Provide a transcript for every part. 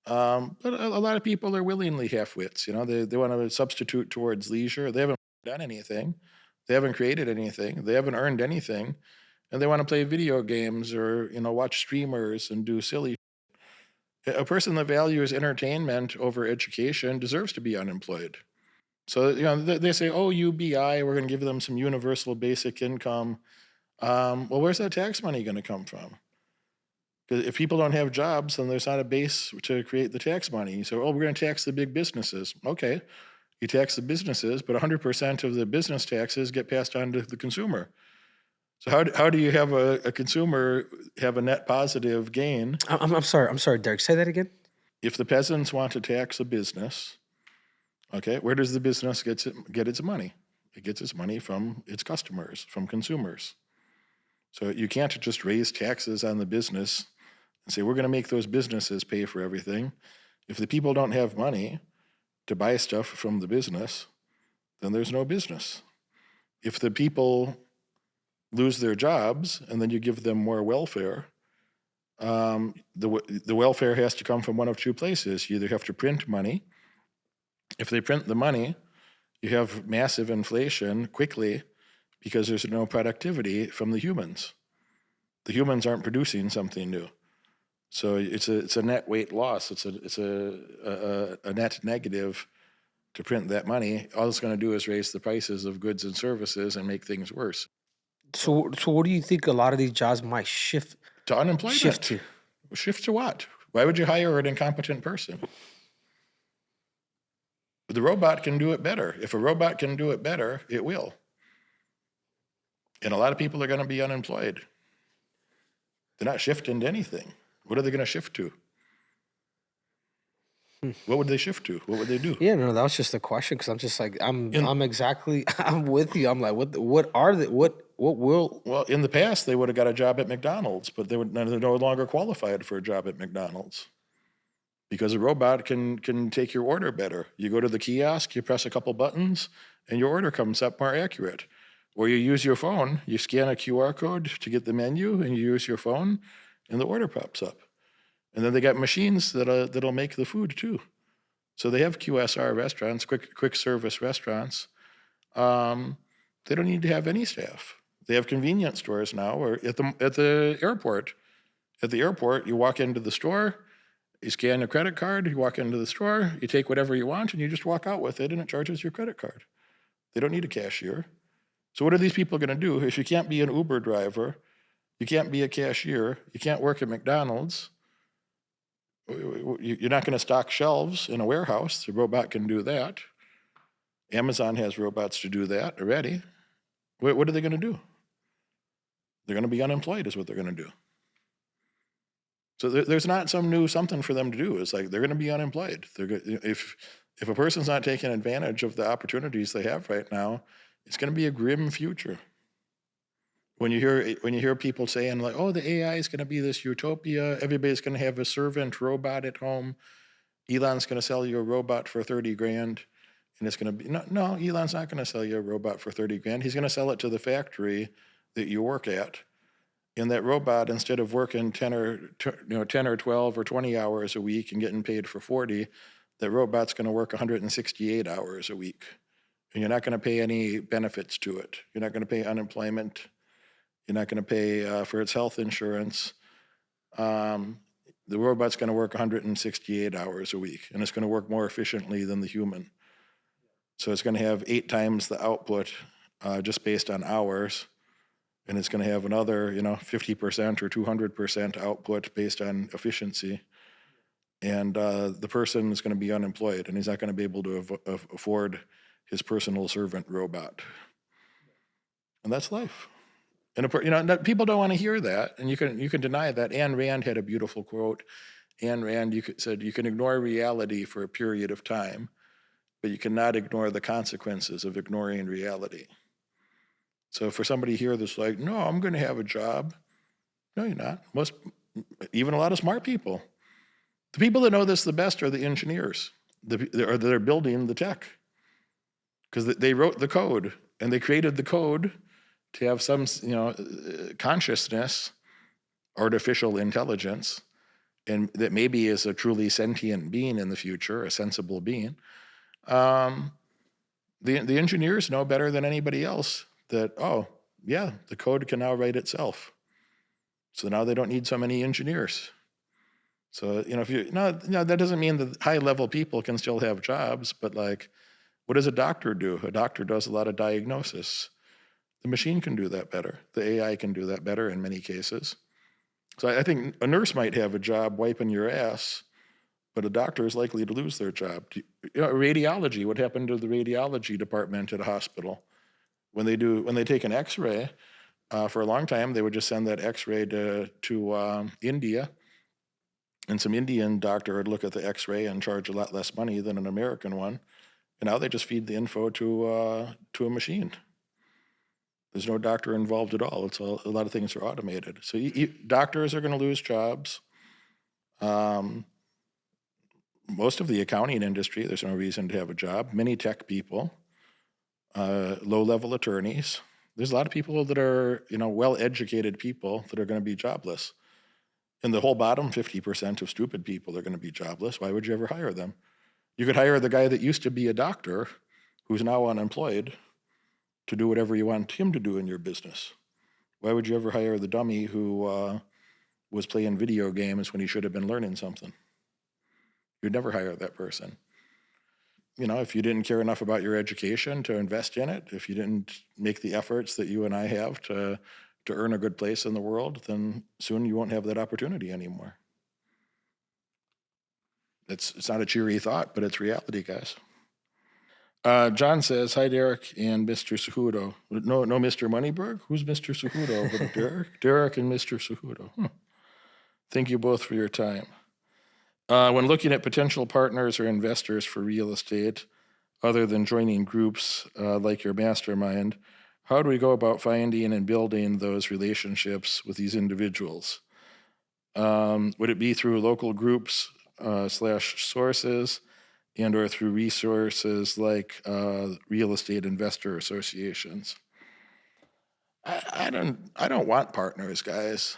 But a lot of people are willingly half-wits, they wanna substitute towards leisure. They haven't done anything. They haven't created anything. They haven't earned anything, and they wanna play video games or, watch streamers and do silly. A person that values entertainment over education deserves to be unemployed. So, they say, "Oh, UBI, we're gonna give them some universal basic income." Well, where's that tax money gonna come from? 'Cause if people don't have jobs, then there's not a base to create the tax money. So, "Oh, we're gonna tax the big businesses." Okay, you tax the businesses, but 100% of the business taxes get passed on to the consumer. So how do you have a consumer have a net positive gain I'm sorry, Derek. Say that again. if the peasants want to tax a business? Okay, where does the business get its money? It gets its money from its customers, from consumers. So you can't just raise taxes on the business and say, we're going to make those businesses pay for everything. If the people don't have money to buy stuff from the business, then there's no business. If the people lose their jobs and then you give them more welfare, the welfare has to come from one of two places. You either have to print money. If they print the money, you have massive inflation quickly because there's no productivity from the humans. The humans aren't producing something new. So it's a net weight loss. It's a net negative to print that money. All it's going to do is raise the prices of goods and services and make things worse. So what do you think a lot of these jobs might To shift unemployment. to? Shift to what? Why would you hire an incompetent person? The robot can do it better. If a robot can do it better, it will. And a lot of people are going to be unemployed. They're not shifting to anything. What are they going to shift to? Hmm. What would they shift to? What would they do? Yeah, no, that was just a question because I'm just like In I'm exactly I'm with you. I'm like, what are the what will Well, in the past, they would have got a job at McDonald's, but they're no longer qualified for a job at McDonald's because a robot can take your order better. You go to the kiosk, you press a couple buttons, and your order comes up more accurate. Or you use your phone, you scan a QR code to get the menu, and you use your phone, and the order pops up. And then they got machines that'll make the food too. So they have QSR restaurants, quick service restaurants. Um, they don't need to have any staff. They have convenience stores now, or at the airport. At the airport, you walk into the store, you scan your credit card, you walk into the store, you take whatever you want, and you just walk out with it, and it charges your credit card. They don't need a cashier. So what are these people going to do if you can't be an Uber driver, you can't be a cashier, you can't work at McDonald's? You're not going to stock shelves in a warehouse. The robot can do that. Amazon has robots to do that already. What are they going to do? They're going to be unemployed, is what they're going to do. So there's not some new something for them to do. It's like they're going to be unemployed. If a person's not taking advantage of the opportunities they have right now, it's going to be a grim future. When you hear people saying like, "Oh, the AI is going to be this utopia. Everybody's going to have a servant robot at home. Elon's going to sell you a robot for 30 grand." And it's going to be, no, Elon's not going to sell you a robot for 30 grand. He's going to sell it to the factory that you work at. And that robot, instead of working 10 or 12 or 20 hours a week and getting paid for 40, that robot's going to work 168 hours a week. And you're not going to pay any benefits to it. You're not going to pay unemployment. You're not going to pay for its health insurance. The robot's going to work 168 hours a week, and it's going to work more efficiently than the human. So it's going to have 8 times the output just based on hours, and it's going to have another, 50% or 200% output based on efficiency. And the person is going to be unemployed, and he's not going to be able to afford his personal servant robot. And that's life. And people don't want to hear that, and you can deny that. Ayn Rand had a beautiful quote. Ayn Rand said, "You can ignore reality for a period of time, but you cannot ignore the consequences of ignoring reality." So for somebody here that's like, "No, I'm going to have a job," no, you're not. Even a lot of smart people. The people that know this the best are the engineers. They're building the tech because they wrote the code and they created the code to have some, consciousness, artificial intelligence, and that maybe is a truly sentient being in the future, a sensible being, um, the engineers know better than anybody else that, oh, yeah, the code can now write itself. So now they don't need so many engineers. So, if you, no, that doesn't mean that high level people can still have jobs, but like, what does a doctor do? A doctor does a lot of diagnosis. The machine can do that better. The AI can do that better in many cases. So I think a nurse might have a job wiping your ass, but a doctor is likely to lose their job. Radiology, what happened to the radiology department at a hospital? When they take an X-ray, for a long time, they would just send that X-ray to India, and some Indian doctor would look at the X-ray and charge a lot less money than an American one. And now they just feed the info to a machine. There's no doctor involved at all. It's a lot of things are automated. So doctors are going to lose jobs. Most of the accounting industry, there's no reason to have a job. Many tech people, low-level attorneys. There's a lot of people that are, well-educated people that are going to be jobless. And the whole bottom 50% of stupid people are going to be jobless. Why would you ever hire them? You could hire the guy that used to be a doctor who's now unemployed to do whatever you want him to do in your business. Why would you ever hire the dummy who was playing video games when he should have been learning something? You'd never hire that person. If you didn't care enough about your education to invest in it, if you didn't make the efforts that you and I have to earn a good place in the world, then soon you won't have that opportunity anymore. It's not a cheery thought, but it's reality, guys. John says, hi, Derek and Mr. Cejudo. No, Mr. Moneyberg? Who's Mr. Cejudo over there? Derek? Derek and Mr. Cejudo. Thank you both for your time. When looking at potential partners or investors for real estate, other than joining groups like your mastermind, how do we go about finding and building those relationships with these individuals? Would it be through local groups / sources, and or through resources like real estate investor associations? I don't want partners, guys.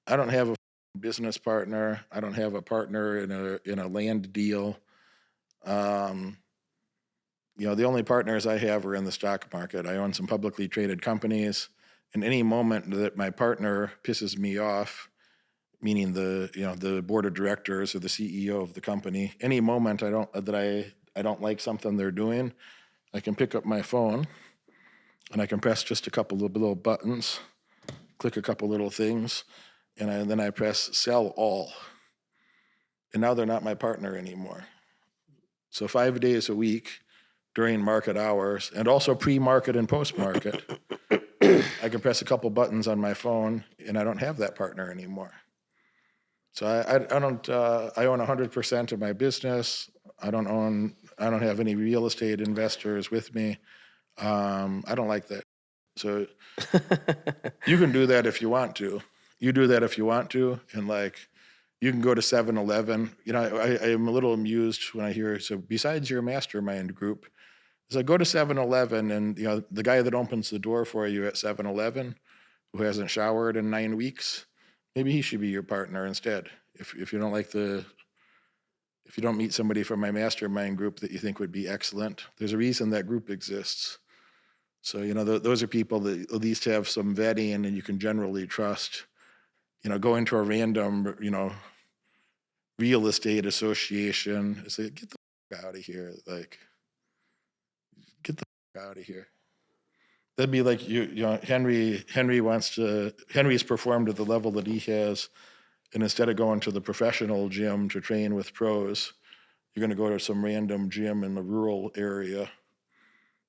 I don't have a business partner. I don't have a partner in a land deal. The only partners I have are in the stock market. I own some publicly traded companies. And any moment that my partner pisses me off, meaning the board of directors or the CEO of the company, any moment I don't like something they're doing, I can pick up my phone and I can press just a couple of little buttons, click a couple little things, and then I press sell all. And now they're not my partner anymore. So 5 days a week during market hours, and also pre-market and post-market, I can press a couple buttons on my phone and I don't have that partner anymore. So I own 100% of my business. I don't have any real estate investors with me. I don't like that. So you can do that if you want to. You do that if you want to, and you can go to 7-Eleven. I am a little amused when I hear, so besides your mastermind group, is I go to 7-Eleven and the guy that opens the door for you at 7-Eleven, who hasn't showered in 9 weeks, maybe he should be your partner instead. If you don't if you don't meet somebody from my mastermind group that you think would be excellent, there's a reason that group exists. So those are people that at least have some vetting and you can generally trust. Going to a random real estate association, say, get the out of here, get the out of here. That'd be like Henry's performed at the level that he has, and instead of going to the professional gym to train with pros, you're going to go to some random gym in the rural area.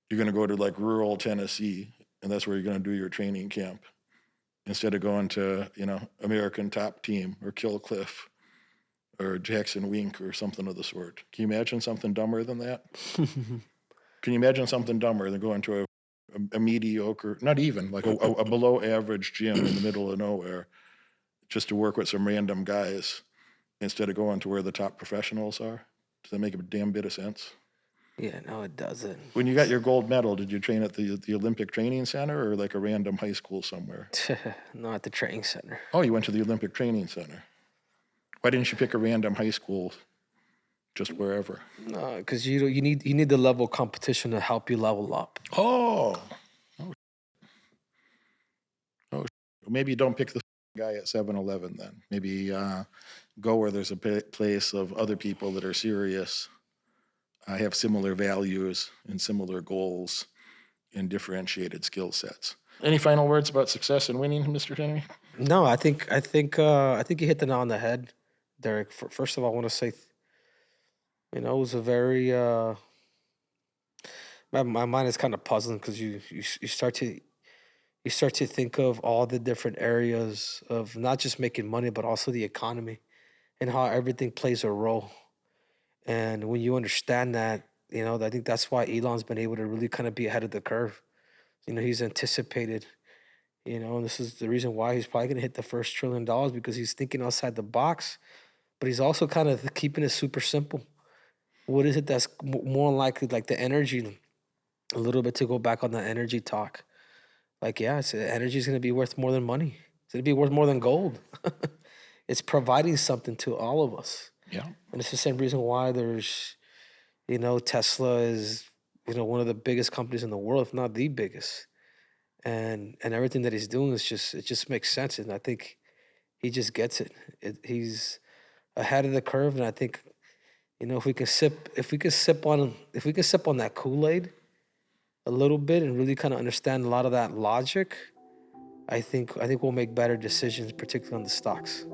You're going to go to rural Tennessee, and that's where you're going to do your training camp, instead of going to American Top Team or Kill Cliff or Jackson Wink or something of the sort. Can you imagine something dumber than that? Can you imagine something dumber than going to a mediocre, not even a below average gym in the middle of nowhere, just to work with some random guys instead of going to where the top professionals are? Does that make a damn bit of sense? Yeah, no, it doesn't. When you got your gold medal, did you train at the Olympic Training Center or a random high school somewhere? No, at the training center. Oh, you went to the Olympic Training Center. Why didn't you pick a random high school, just wherever? Because you need the level of competition to help you level up. Oh, oh, maybe don't pick the guy at 7-Eleven then. Maybe go where there's a place of other people that are serious, have similar values and similar goals and differentiated skill sets. Any final words about success and winning, Mr. Henry? No, I think you hit the nail on the head, Derek. First of all, I want to say, it was a very my mind is kind of puzzling because you start to think of all the different areas of not just making money but also the economy and how everything plays a role. And when you understand that, I think that's why Elon's been able to really kind of be ahead of the curve. He's anticipated, and this is the reason why he's probably going to hit the first $1 trillion because he's thinking outside the box, but he's also kind of keeping it super simple. What is it that's more likely, like the energy, a little bit to go back on the energy talk? Like, yeah, energy is going to be worth more than money. It's going to be worth more than gold. It's providing something to all of us. Yeah. And it's the same reason why there's, Tesla is, one of the biggest companies in the world, if not the biggest. And everything that he's doing is it just makes sense. And I think he just gets it. He's ahead of the curve. And I think, if we can sip on that Kool-Aid a little bit and really kind of understand a lot of that logic, I think we'll make better decisions, particularly on the stocks.